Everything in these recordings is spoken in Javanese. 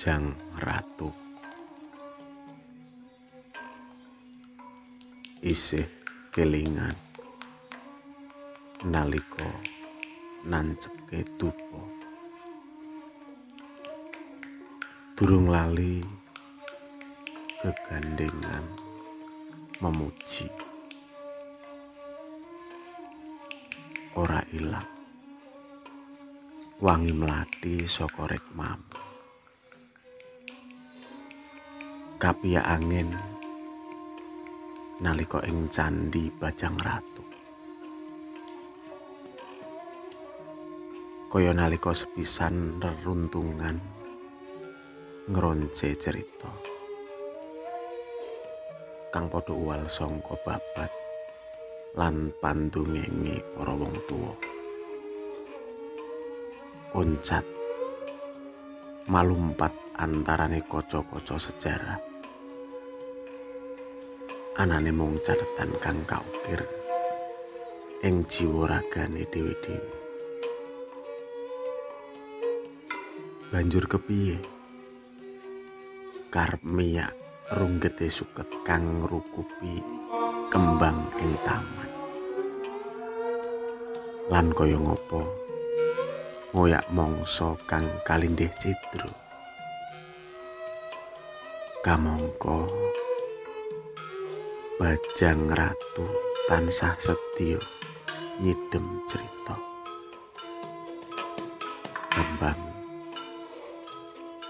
Bajang Ratu. Isih kelingan nalika nancepke dupa, durung lali kegandengan memuji, ora ilang wangi mlati saka rekmamu. Kapiya angin nalika ing candhi Bajang Ratu, kaya nalika sepisan reruntungan ngronce cerita kang padha uwal sangka babat lan pandungenge para wong tuwa. Oncat malumpat antarane kaca-kaca sejarah, anane mung cathetan kang kaukir ing jiwa ragane dhewe-dhewe. Banjur kepiye karep miyak runggete suket kang ngrukupi kembang ing taman, lan kaya ngopo ngoyak mangsa kang kalindih cidra. Kamangka Bajang Ratu tansah setya nyidem cerita. Kembang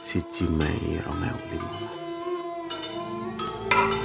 1 Mei 2015.